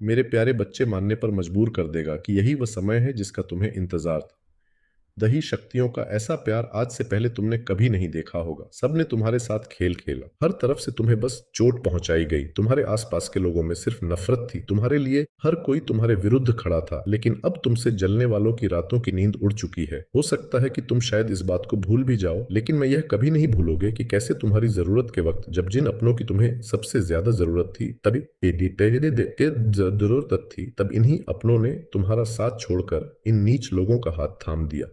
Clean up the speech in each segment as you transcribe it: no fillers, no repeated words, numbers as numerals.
मेरे प्यारे बच्चे मानने पर मजबूर कर देगा कि यही वह समय है जिसका तुम्हें इंतजार था। दही शक्तियों का ऐसा प्यार आज से पहले तुमने कभी नहीं देखा होगा। सबने तुम्हारे साथ खेल खेला, हर तरफ से तुम्हें बस चोट पहुंचाई गई। तुम्हारे आसपास के लोगों में सिर्फ नफरत थी, तुम्हारे लिए हर कोई तुम्हारे विरुद्ध खड़ा था। लेकिन अब तुमसे जलने वालों की रातों की नींद उड़ चुकी है। हो सकता है कि तुम शायद इस बात को भूल भी जाओ, लेकिन मैं यह कभी नहीं भूलोगे कि कैसे तुम्हारी जरूरत के वक्त, जब जिन अपनों की तुम्हें सबसे ज्यादा जरूरत थी, तभी जरूरत थी, तब इन्हीं अपनों ने तुम्हारा साथ छोड़कर इन नीच लोगों का हाथ थाम दिया।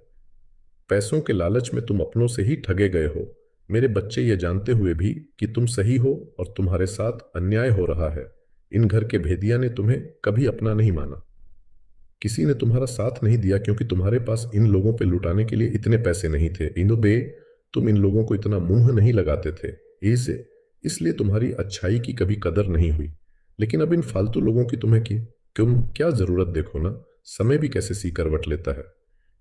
पैसों के लालच में तुम अपनों से ही ठगे गए हो, मेरे बच्चे, ये जानते हुए भी कि तुम सही हो और तुम्हारे साथ अन्याय हो रहा है। इन घर के भेदिया ने तुम्हें कभी अपना नहीं माना। किसी ने तुम्हारा साथ नहीं दिया क्योंकि तुम्हारे पास इन लोगों पे लुटाने के लिए इतने पैसे नहीं थे। इनो बे, तुम इन लोगों को इतना मुंह नहीं लगाते थे। इसे इसलिए तुम्हारी अच्छाई की कभी कदर नहीं हुई। लेकिन अब इन फालतू लोगों की तुम्हें की तुम क्या जरूरत, देखो ना, समय भी कैसे सी करवट लेता है।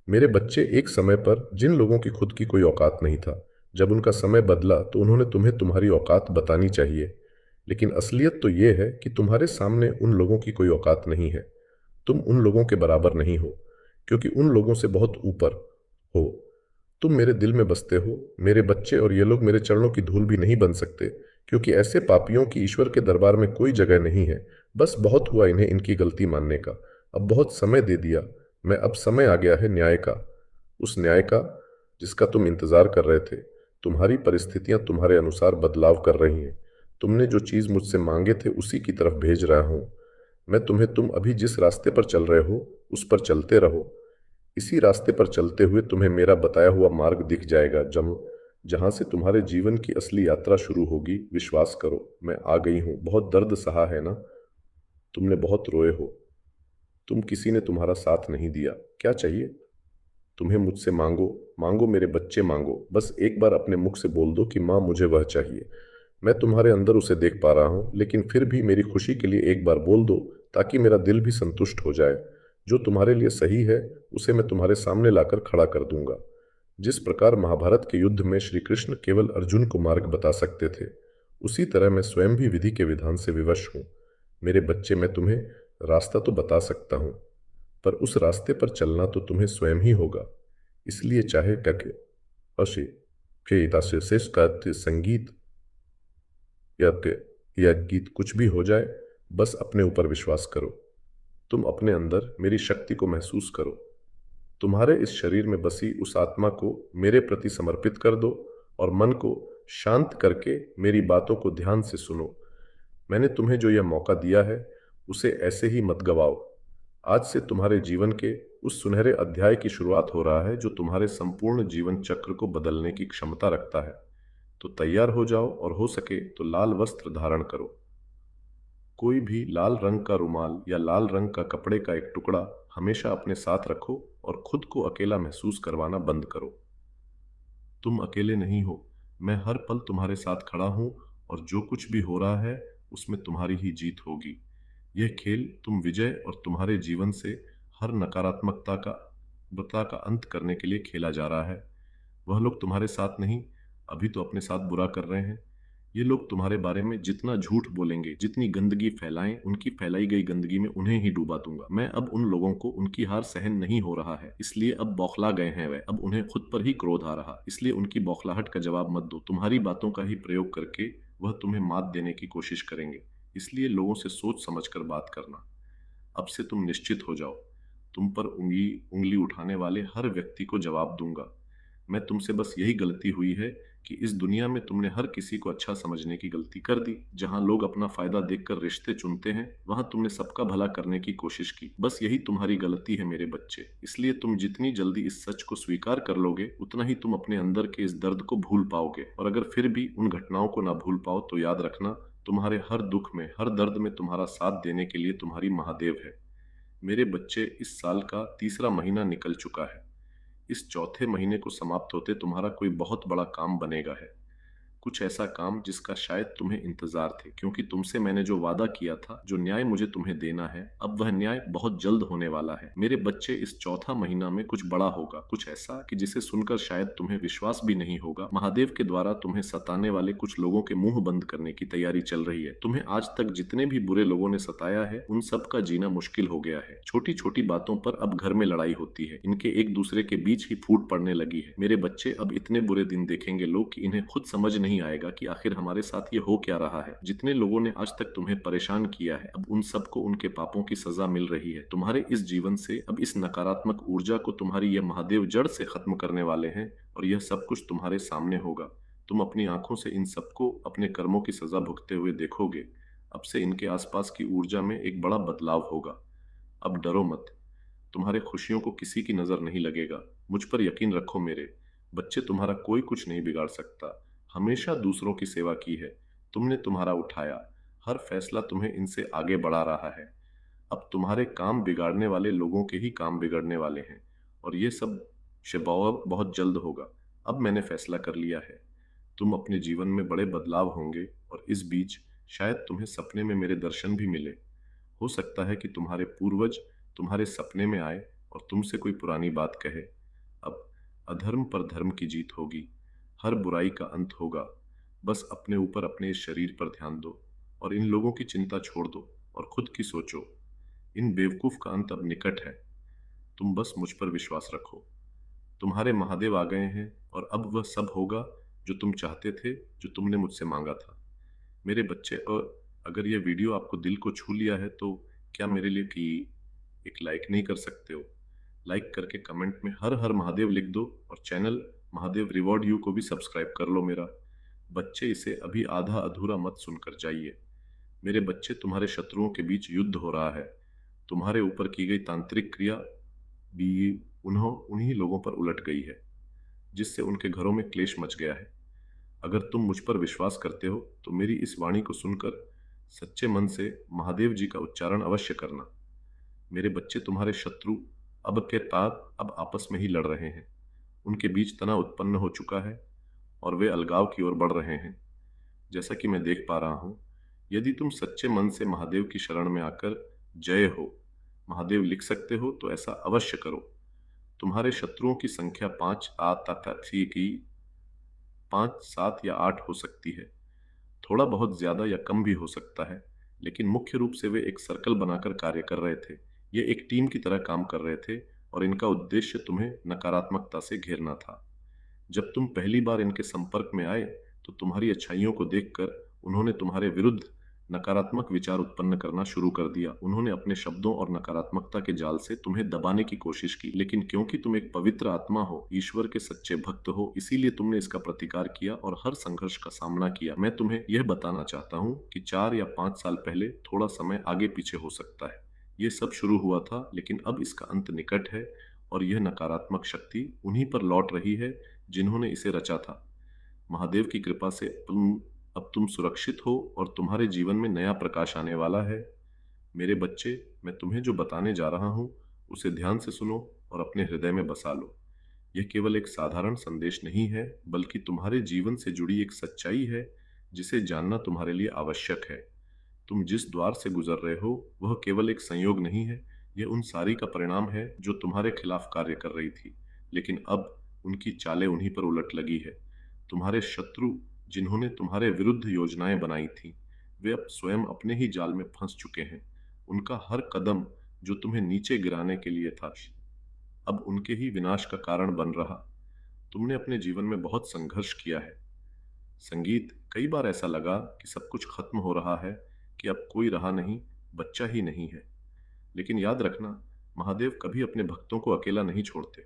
मेरे बच्चे, एक समय पर जिन लोगों की खुद की कोई औकात नहीं था, जब उनका समय बदला तो उन्होंने तुम्हें तुम्हारी औकात बतानी चाहिए। लेकिन असलियत तो ये है कि तुम्हारे सामने उन लोगों की कोई औकात नहीं है। तुम उन लोगों के बराबर नहीं हो, क्योंकि उन लोगों से बहुत ऊपर हो। तुम मेरे दिल में बसते हो मेरे बच्चे, और ये लोग मेरे चरणों की धूल भी नहीं बन सकते, क्योंकि ऐसे पापियों की ईश्वर के दरबार में कोई जगह नहीं है। बस बहुत हुआ इन्हें इनकी गलती मानने का। अब बहुत समय दे दिया मैं, अब समय आ गया है न्याय का। उस न्याय का जिसका तुम इंतजार कर रहे थे। तुम्हारी परिस्थितियां तुम्हारे अनुसार बदलाव कर रही हैं। तुमने जो चीज मुझसे मांगे थे उसी की तरफ भेज रहा हूं मैं तुम्हें। तुम अभी जिस रास्ते पर चल रहे हो उस पर चलते रहो। इसी रास्ते पर चलते हुए तुम्हें मेरा बताया हुआ मार्ग दिख जाएगा, जहां से तुम्हारे जीवन की असली यात्रा शुरू होगी। विश्वास करो, मैं आ गई हूं। बहुत दर्द सहा है ना, तुमने बहुत रोए हो। तुम किसी ने तुम्हारा साथ नहीं दिया। क्या चाहिए तुम्हें मुझसे? मांगो, मांगो मेरे बच्चे, मांगो। बस एक बार अपने मुख से बोल दो कि माँ मुझे वह चाहिए। मैं तुम्हारे अंदर उसे देख पा रहा हूं, लेकिन फिर भी मेरी खुशी के लिए एक बार बोल दो, ताकि मेरा दिल भी संतुष्ट हो जाए। जो तुम्हारे लिए सही है उसे मैं तुम्हारे सामने लाकर खड़ा कर दूंगा। जिस प्रकार महाभारत के युद्ध में श्री कृष्ण केवल अर्जुन को मार्ग बता सकते थे, उसी तरह मैं स्वयं भी विधि के विधान से विवश हूँ। मेरे बच्चे, मैं तुम्हें रास्ता तो बता सकता हूँ, पर उस रास्ते पर चलना तो तुम्हें स्वयं ही होगा। इसलिए चाहे टके अशे के दासे शेष का संगीत या या गीत कुछ भी हो जाए, बस अपने ऊपर विश्वास करो। तुम अपने अंदर मेरी शक्ति को महसूस करो। तुम्हारे इस शरीर में बसी उस आत्मा को मेरे प्रति समर्पित कर दो, और मन को शांत करके मेरी बातों को ध्यान से सुनो। मैंने तुम्हें जो यह मौका दिया है उसे ऐसे ही मत गवाओ। आज से तुम्हारे जीवन के उस सुनहरे अध्याय की शुरुआत हो रहा है जो तुम्हारे संपूर्ण जीवन चक्र को बदलने की क्षमता रखता है। तो तैयार हो जाओ, और हो सके तो लाल वस्त्र धारण करो। कोई भी लाल रंग का रुमाल या लाल रंग का कपड़े का एक टुकड़ा हमेशा अपने साथ रखो, और खुद को अकेला महसूस करवाना बंद करो। तुम अकेले नहीं हो, मैं हर पल तुम्हारे साथ खड़ा हूं, और जो कुछ भी हो रहा है उसमें तुम्हारी ही जीत होगी। यह खेल तुम विजय और तुम्हारे जीवन से हर नकारात्मकता का अंत करने के लिए खेला जा रहा है। वह लोग तुम्हारे साथ नहीं, अभी तो अपने साथ बुरा कर रहे हैं। ये लोग तुम्हारे बारे में जितना झूठ बोलेंगे, जितनी गंदगी फैलाएं, उनकी फैलाई गई गंदगी में उन्हें ही डूबा दूंगा। मैं अब उन लोगों को उनकी हार सहन नहीं हो रहा है, इसलिए अब बौखला गए हैं वे। अब उन्हें खुद पर ही क्रोध आ रहा, इसलिए उनकी बौखलाहट का जवाब मत दो। तुम्हारी बातों का ही प्रयोग करके वह तुम्हें मात देने की कोशिश करेंगे। इसलिए लोगों से सोच समझकर बात करना। अब से तुम निश्चित हो जाओ, तुम पर उंगली उंगली उठाने वाले हर व्यक्ति को जवाब दूंगा। मैं तुमसे बस यही गलती हुई है कि इस दुनिया में तुमने हर किसी को अच्छा समझने की गलती कर दी। जहां लोग अपना फायदा देखकर रिश्ते चुनते हैं, वहां तुमने सबका भला करने की कोशिश की। बस यही तुम्हारी गलती है मेरे बच्चे। इसलिए तुम जितनी जल्दी इस सच को स्वीकार कर लोगे, उतना ही तुम अपने अंदर के इस दर्द को भूल पाओगे। और अगर फिर भी उन घटनाओं को ना भूल पाओ, तो याद रखना, तुम्हारे हर दुख में, हर दर्द में तुम्हारा साथ देने के लिए तुम्हारी महादेव है। मेरे बच्चे, इस साल का तीसरा महीना निकल चुका है। इस चौथे महीने को समाप्त होते तुम्हारा कोई बहुत बड़ा काम बनेगा है। कुछ ऐसा काम जिसका शायद तुम्हें इंतजार थे, क्योंकि तुमसे मैंने जो वादा किया था, जो न्याय मुझे तुम्हें देना है, अब वह न्याय बहुत जल्द होने वाला है। मेरे बच्चे, इस चौथा महीना में कुछ बड़ा होगा, कुछ ऐसा कि जिसे सुनकर शायद तुम्हें विश्वास भी नहीं होगा। महादेव के द्वारा तुम्हें सताने वाले कुछ लोगों के मुंह बंद करने की तैयारी चल रही है। तुम्हें आज तक जितने भी बुरे लोगों ने सताया है, उन सब का जीना मुश्किल हो गया है। छोटी छोटी बातों पर अब घर में लड़ाई होती है, इनके एक दूसरे के बीच ही फूट पड़ने लगी है। मेरे बच्चे, अब इतने बुरे दिन देखेंगे लोग कि इन्हें खुद समझ नहीं आएगा कि आखिर हमारे साथ ये हो क्या रहा है। जितने लोगों ने आज तक तुम्हें परेशान किया है, अब उन सबको उनके पापों की सजा मिल रही है। तुम्हारे इस जीवन से अब इस नकारात्मक ऊर्जा को तुम्हारी यह महादेव जड़ से खत्म करने वाले हैं, और यह सब कुछ तुम्हारे सामने होगा। तुम अपनी आंखों से इन सबको अपने कर्मों की सजा भुगतते हुए देखोगे। अब से इनके आसपास की ऊर्जा में एक बड़ा बदलाव होगा। अब डरो मत, तुम्हारे खुशियों को किसी की नजर नहीं लगेगा। मुझ पर यकीन रखो मेरे बच्चे, तुम्हारा कोई कुछ नहीं बिगाड़ सकता। हमेशा दूसरों की सेवा की है, तुमने तुम्हारा उठाया। हर फैसला तुम्हें इनसे आगे बढ़ा रहा है। अब तुम्हारे काम बिगाड़ने वाले लोगों के ही काम बिगड़ने वाले हैं, और ये सब शबाव बहुत जल्द होगा। अब मैंने फैसला कर लिया है, तुम अपने जीवन में बड़े बदलाव होंगे, और इस बीच शायद तुम्हें सपने में मेरे दर्शन भी मिले। हो सकता है कि तुम्हारे पूर्वज तुम्हारे सपने में आए और तुमसे कोई पुरानी बात कहे। अब अधर्म पर धर्म की जीत होगी, हर बुराई का अंत होगा। बस अपने ऊपर, अपने इस शरीर पर ध्यान दो, और इन लोगों की चिंता छोड़ दो और खुद की सोचो। इन बेवकूफ का अंत अब निकट है। तुम बस मुझ पर विश्वास रखो। तुम्हारे महादेव आ गए हैं, और अब वह सब होगा जो तुम चाहते थे, जो तुमने मुझसे मांगा था। मेरे बच्चे, और अगर यह वीडियो आपको दिल को छू लिया है तो क्या मेरे लिए कि एक लाइक नहीं कर सकते हो? लाइक करके कमेंट में हर हर महादेव लिख दो, और चैनल महादेव रिवॉर्ड यू को भी सब्सक्राइब कर लो मेरा। बच्चे, इसे अभी आधा अधूरा मत सुनकर जाइए। मेरे बच्चे, तुम्हारे शत्रुओं के बीच युद्ध हो रहा है। तुम्हारे ऊपर की गई तांत्रिक क्रिया भी उन्हीं लोगों पर उलट गई है, जिससे उनके घरों में क्लेश मच गया है। अगर तुम मुझ पर विश्वास करते हो तो मेरी इस वाणी को सुनकर सच्चे मन से महादेव जी का उच्चारण अवश्य करना। मेरे बच्चे, तुम्हारे शत्रु अब आपस में ही लड़ रहे हैं। उनके बीच तनाव उत्पन्न हो चुका है, और वे अलगाव की ओर बढ़ रहे हैं। जैसा कि मैं देख पा रहा हूँ, यदि तुम सच्चे मन से महादेव की शरण में आकर जय हो महादेव लिख सकते हो तो ऐसा अवश्य करो। तुम्हारे शत्रुओं की संख्या 5 थी कि 5, 7 या 8 हो सकती है। थोड़ा बहुत ज्यादा या कम भी हो सकता है, लेकिन मुख्य रूप से वे एक सर्कल बनाकर कार्य कर रहे थे। ये एक टीम की तरह काम कर रहे थे, और इनका उद्देश्य तुम्हें नकारात्मकता से घेरना था। जब तुम पहली बार इनके संपर्क में आए तो तुम्हारी अच्छाइयों को देखकर उन्होंने तुम्हारे विरुद्ध नकारात्मक विचार उत्पन्न करना शुरू कर दिया। उन्होंने अपने शब्दों और नकारात्मकता के जाल से तुम्हें दबाने की कोशिश की, लेकिन क्योंकि तुम एक पवित्र आत्मा हो, ईश्वर के सच्चे भक्त हो, इसीलिए तुमने इसका प्रतिकार किया और हर संघर्ष का सामना किया। मैं तुम्हें यह बताना चाहता हूँ कि 4 या 5 साल पहले थोड़ा समय आगे पीछे हो सकता है। ये सब शुरू हुआ था, लेकिन अब इसका अंत निकट है, और यह नकारात्मक शक्ति उन्हीं पर लौट रही है जिन्होंने इसे रचा था। महादेव की कृपा से अब तुम सुरक्षित हो, और तुम्हारे जीवन में नया प्रकाश आने वाला है। मेरे बच्चे, मैं तुम्हें जो बताने जा रहा हूँ उसे ध्यान से सुनो और अपने हृदय में बसा लो। यह केवल एक साधारण संदेश नहीं है, बल्कि तुम्हारे जीवन से जुड़ी एक सच्चाई है जिसे जानना तुम्हारे लिए आवश्यक है। तुम जिस द्वार से गुजर रहे हो वह केवल एक संयोग नहीं है, यह उन सारी का परिणाम है जो तुम्हारे खिलाफ कार्य कर रही थी, लेकिन अब उनकी चालें उन्हीं पर उलट लगी है। तुम्हारे शत्रु, जिन्होंने तुम्हारे विरुद्ध योजनाएं बनाई थी, वे अब स्वयं अपने ही जाल में फंस चुके हैं। उनका हर कदम जो तुम्हें नीचे गिराने के लिए था, अब उनके ही विनाश का कारण बन रहा। तुमने अपने जीवन में बहुत संघर्ष किया है। संगीत, कई बार ऐसा लगा कि सब कुछ खत्म हो रहा है, कि अब कोई रहा नहीं, बच्चा ही नहीं है। लेकिन याद रखना, महादेव कभी अपने भक्तों को अकेला नहीं छोड़ते।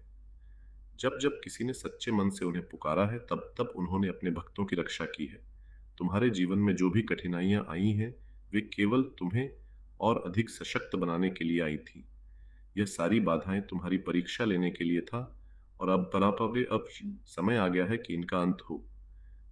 जब जब किसी ने सच्चे मन से उन्हें पुकारा है, तब तब उन्होंने अपने भक्तों की रक्षा की है। तुम्हारे जीवन में जो भी कठिनाइयां आई हैं, वे केवल तुम्हें और अधिक सशक्त बनाने के लिए आई थी। यह सारी बाधाएं तुम्हारी परीक्षा लेने के लिए था, और अब समय आ गया है कि इनका अंत हो।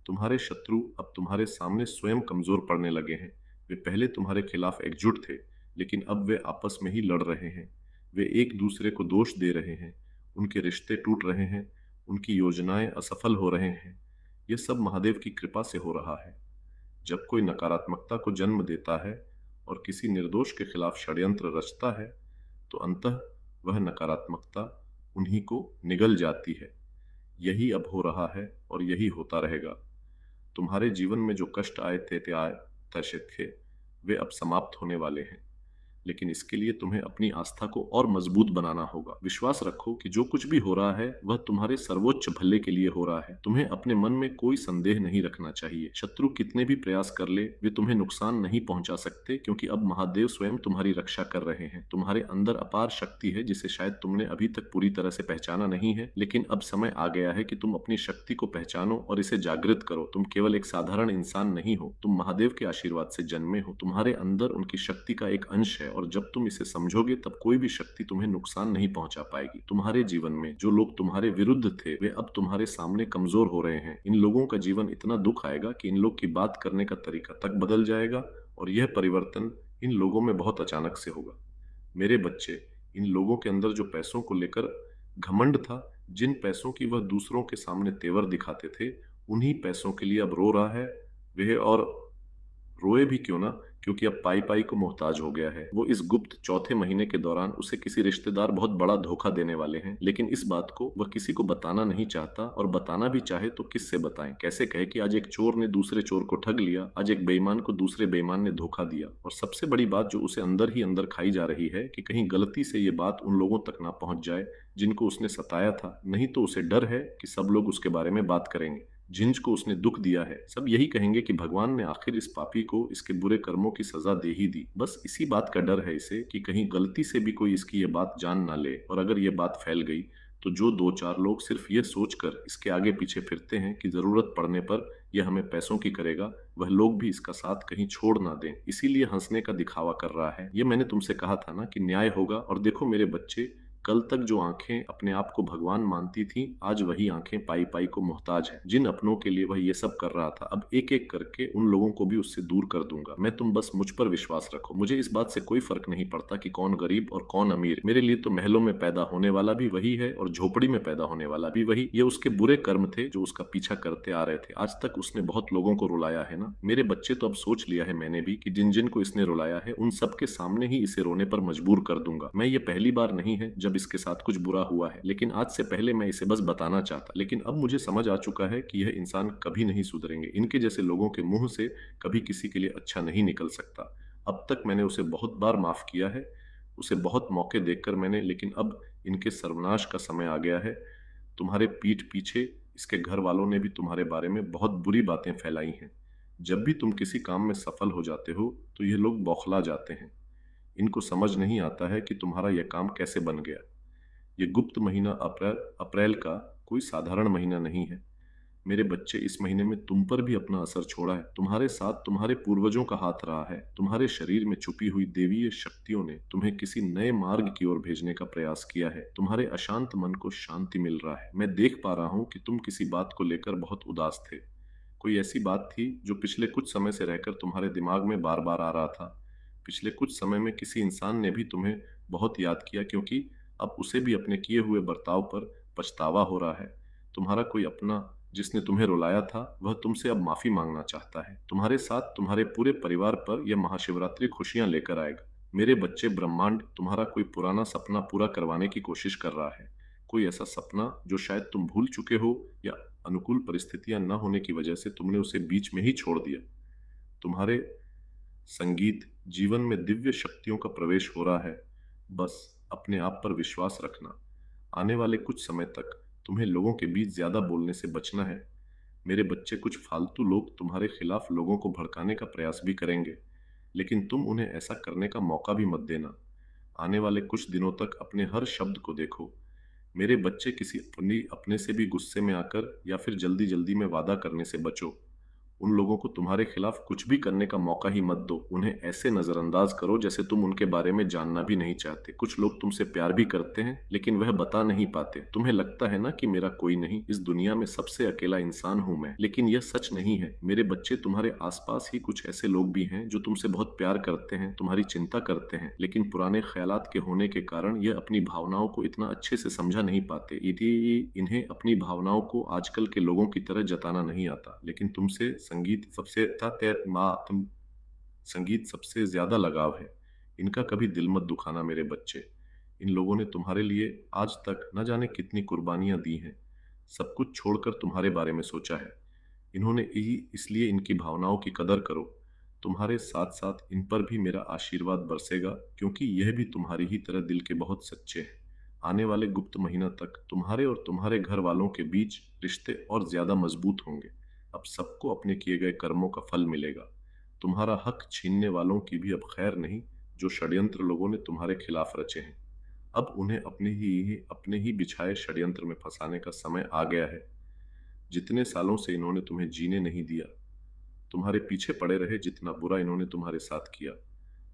तुम्हारे शत्रु अब तुम्हारे सामने स्वयं कमजोर पड़ने लगे हैं। वे पहले तुम्हारे खिलाफ एकजुट थे, लेकिन अब वे आपस में ही लड़ रहे हैं। वे एक दूसरे को दोष दे रहे हैं, उनके रिश्ते टूट रहे हैं, उनकी योजनाएं असफल हो रहे हैं। यह सब महादेव की कृपा से हो रहा है। जब कोई नकारात्मकता को जन्म देता है और किसी निर्दोष के खिलाफ षड्यंत्र रचता है, तो अंततः वह नकारात्मकता उन्हीं को निगल जाती है। यही अब हो रहा है और यही होता रहेगा। तुम्हारे जीवन में जो कष्ट आए तैसे थे, वे अब समाप्त होने वाले हैं। लेकिन इसके लिए तुम्हें अपनी आस्था को और मजबूत बनाना होगा। विश्वास रखो कि जो कुछ भी हो रहा है वह तुम्हारे सर्वोच्च भले के लिए हो रहा है। तुम्हें अपने मन में कोई संदेह नहीं रखना चाहिए। शत्रु कितने भी प्रयास कर ले, वे तुम्हें नुकसान नहीं पहुंचा सकते, क्योंकि अब महादेव स्वयं तुम्हारी रक्षा कर रहे हैं। तुम्हारे अंदर अपार शक्ति है जिसे शायद तुमने अभी तक पूरी तरह से पहचाना नहीं है, लेकिन अब समय आ गया है कि तुम अपनी शक्ति को पहचानो और इसे जागृत करो। तुम केवल एक साधारण इंसान नहीं हो, तुम महादेव के आशीर्वाद से जन्मे हो। तुम्हारे अंदर उनकी शक्ति का एक अंश है, और जब तुम इसे समझोगे तब कोई भी शक्ति तुम्हें नुकसान नहीं पहुंचा पाएगी। तुम्हारे जीवन में जो लोग तुम्हारे विरुद्ध थे, वे अब तुम्हारे सामने कमजोर हो रहे हैं। इन लोगों का जीवन इतना दुख आएगा कि इन लोग की बात करने का तरीका तक बदल जाएगा, और यह परिवर्तन इन लोगों में बहुत अचानक से होगा। मेरे बच्चे, इन लोगों के अंदर जो पैसों को लेकर घमंड था, जिन पैसों की वह दूसरों के सामने तेवर दिखाते थे, उन्हीं पैसों के लिए अब रो रहा है वह। और रोए भी क्यों ना, क्योंकि अब पाई पाई को मोहताज हो गया है। वो इस गुप्त चौथे महीने के दौरान उसे किसी रिश्तेदार बहुत बड़ा धोखा देने वाले हैं, लेकिन इस बात को वह किसी को बताना नहीं चाहता, और बताना भी चाहे तो किससे बताएं। कैसे कहे कि आज एक चोर ने दूसरे चोर को ठग लिया, आज एक बेईमान को दूसरे बेईमान ने धोखा दिया। और सबसे बड़ी बात जो उसे अंदर ही अंदर खाई जा रही है कि कहीं गलती से ये बात उन लोगों तक ना पहुंच जाए जिनको उसने सताया था। नहीं तो उसे डर है कि सब लोग उसके बारे में बात करेंगे। जिंज को उसने दुख दिया है, सब यही कहेंगे कि भगवान ने आखिर इस पापी को इसके बुरे कर्मों की सजा दे ही दी। बस इसी बात का डर है इसे कि कहीं गलती से भी कोई इसकी ये बात जान ना ले, और अगर ये बात फैल गई तो जो दो चार लोग सिर्फ ये सोचकर इसके आगे पीछे फिरते हैं कि जरूरत पड़ने पर यह हमें पैसों की करेगा, वह लोग भी इसका साथ कहीं छोड़ ना दें। इसीलिए हंसने का दिखावा कर रहा है। ये मैंने तुमसे कहा था ना कि न्याय होगा। और देखो मेरे बच्चे, कल तक जो आंखें अपने आप को भगवान मानती थीं, आज वही आंखें पाई पाई को मोहताज हैं। जिन अपनों के लिए वह ये सब कर रहा था, अब एक एक करके उन लोगों को भी उससे दूर कर दूंगा मैं। तुम बस मुझ पर विश्वास रखो। मुझे इस बात से कोई फर्क नहीं पड़ता कि कौन गरीब और कौन अमीर। मेरे लिए तो महलों में पैदा होने वाला भी वही है और झोपड़ी में पैदा होने वाला भी वही। ये उसके बुरे कर्म थे जो उसका पीछा करते आ रहे थे। आज तक उसने बहुत लोगों को रुलाया है ना मेरे बच्चे। तो अब सोच लिया है मैंने भी कि जिन जिन को इसने रुलाया है, उन सबके सामने ही इसे रोने पर मजबूर कर दूंगा मैं। ये पहली बार नहीं है जब इसके साथ कुछ बुरा हुआ है, लेकिन आज से पहले मैं इसे बस बताना चाहता। लेकिन अब मुझे समझ आ चुका है कि यह इंसान कभी नहीं सुधरेंगे। इनके जैसे लोगों के मुंह से कभी किसी के लिए अच्छा नहीं निकल सकता। अब तक मैंने उसे बहुत बार माफ किया है, उसे बहुत मौके देकर मैंने, लेकिन अब इनके सर्वनाश का समय आ गया है। तुम्हारे पीठ पीछे इसके घर वालों ने भी तुम्हारे बारे में बहुत बुरी बातें फैलाई हैं। जब भी तुम किसी काम में सफल हो जाते हो तो ये लोग बौखला जाते हैं। इनको समझ नहीं आता है कि तुम्हारा यह काम कैसे बन गया। ये गुप्त महीना अप्रैल अप्रैल का कोई साधारण महीना नहीं है मेरे बच्चे। इस महीने में तुम पर भी अपना असर छोड़ा है। तुम्हारे साथ तुम्हारे पूर्वजों का हाथ रहा है। तुम्हारे शरीर में छुपी हुई देवीय शक्तियों ने तुम्हें किसी नए मार्ग की ओर भेजने का प्रयास किया है। तुम्हारे अशांत मन को शांति मिल रहा है। मैं देख पा रहा हूं कि तुम किसी बात को लेकर बहुत उदास थे। कोई ऐसी बात थी जो पिछले कुछ समय से रहकर तुम्हारे दिमाग में बार बार आ रहा था। पिछले कुछ समय में किसी इंसान ने भी तुम्हें बहुत याद किया, क्योंकि अब उसे भी अपने किए हुए बर्ताव पर पछतावा हो रहा है। तुम्हारा कोई अपना जिसने तुम्हें रुलाया था, वह तुमसे अब माफी मांगना चाहता है। तुम्हारे साथ तुम्हारे पूरे परिवार पर यह महाशिवरात्रि खुशियां लेकर आएगा। मेरे बच्चे, ब्रह्मांड तुम्हारा कोई पुराना सपना पूरा करवाने की कोशिश कर रहा है। कोई ऐसा सपना जो शायद तुम भूल चुके हो, या अनुकूल परिस्थितियां न होने की वजह से तुमने उसे बीच में ही छोड़ दिया। तुम्हारे संगीत जीवन में दिव्य शक्तियों का प्रवेश हो रहा है। बस अपने आप पर विश्वास रखना। आने वाले कुछ समय तक तुम्हें लोगों के बीच ज्यादा बोलने से बचना है मेरे बच्चे। कुछ फालतू लोग तुम्हारे खिलाफ लोगों को भड़काने का प्रयास भी करेंगे, लेकिन तुम उन्हें ऐसा करने का मौका भी मत देना। आने वाले कुछ दिनों तक अपने हर शब्द को देखो मेरे बच्चे। किसी अपने से भी गुस्से में आकर या फिर जल्दी जल्दी में वादा करने से बचो। उन लोगों को तुम्हारे खिलाफ कुछ भी करने का मौका ही मत दो। उन्हें ऐसे नजरअंदाज करो जैसे तुम उनके बारे में जानना भी नहीं चाहते। कुछ लोग तुमसे प्यार भी करते हैं लेकिन वह बता नहीं पाते। तुम्हें लगता है ना कि मेरा कोई नहीं, इस दुनिया में सबसे अकेला इंसान हूं मैं, लेकिन यह सच नहीं है। मेरे बच्चे, तुम्हारे आसपास ही कुछ ऐसे लोग भी हैं जो तुमसे बहुत प्यार करते हैं, तुम्हारी चिंता करते हैं, लेकिन पुराने ख्यालात के होने के कारण यह अपनी भावनाओं को इतना अच्छे से समझा नहीं पाते। यदि इन्हें अपनी भावनाओं को आजकल के लोगों की तरह जताना नहीं आता, लेकिन तुमसे संगीत सबसे ज्यादा लगाव है। इनका कभी दिल मत दुखाना मेरे बच्चे। इन लोगों ने तुम्हारे लिए आज तक न जाने कितनी कुर्बानियां दी हैं। सब कुछ छोड़कर तुम्हारे बारे में सोचा है इन्होंने ही, इसलिए इनकी भावनाओं की कदर करो। तुम्हारे साथ साथ इन पर भी मेरा आशीर्वाद बरसेगा, क्योंकि यह भी तुम्हारी ही तरह दिल के बहुत सच्चे हैं। आने वाले गुप्त महीना तक तुम्हारे और तुम्हारे घर वालों के बीच रिश्ते और ज्यादा मजबूत होंगे। अब सबको अपने किए गए कर्मों का फल मिलेगा। तुम्हारा हक छीनने वालों की भी अब खैर नहीं, जो षड्यंत्र लोगों ने तुम्हारे खिलाफ रचे हैं। अब उन्हें अपने ही बिछाए षड्यंत्र में फंसाने का समय आ गया है। जितने सालों से इन्होंने तुम्हें जीने नहीं दिया, तुम्हारे पीछे पड़े रहे, जितना बुरा इन्होंने तुम्हारे साथ किया,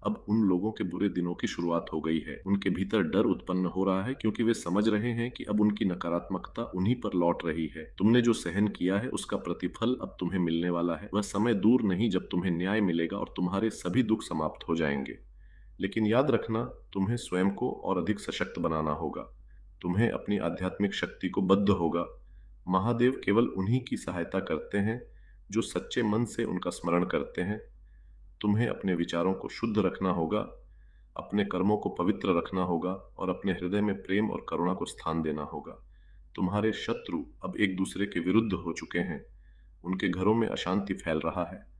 अब उन लोगों के बुरे दिनों की शुरुआत हो गई है। उनके भीतर डर उत्पन्न हो रहा है, क्योंकि वे समझ रहे हैं कि अब उनकी नकारात्मकता उन्हीं पर लौट रही है। तुमने जो सहन किया है उसका प्रतिफल अब तुम्हें मिलने वाला है। वह समय दूर नहीं जब तुम्हें न्याय मिलेगा और तुम्हारे सभी दुख समाप्त हो जाएंगे। लेकिन याद रखना, तुम्हें स्वयं को और अधिक सशक्त बनाना होगा। तुम्हें अपनी आध्यात्मिक शक्ति को बद्ध होगा। महादेव केवल उन्हीं की सहायता करते हैं जो सच्चे मन से उनका स्मरण करते हैं। तुम्हें अपने विचारों को शुद्ध रखना होगा, अपने कर्मों को पवित्र रखना होगा और अपने हृदय में प्रेम और करुणा को स्थान देना होगा। तुम्हारे शत्रु अब एक दूसरे के विरुद्ध हो चुके हैं। उनके घरों में अशांति फैल रहा है।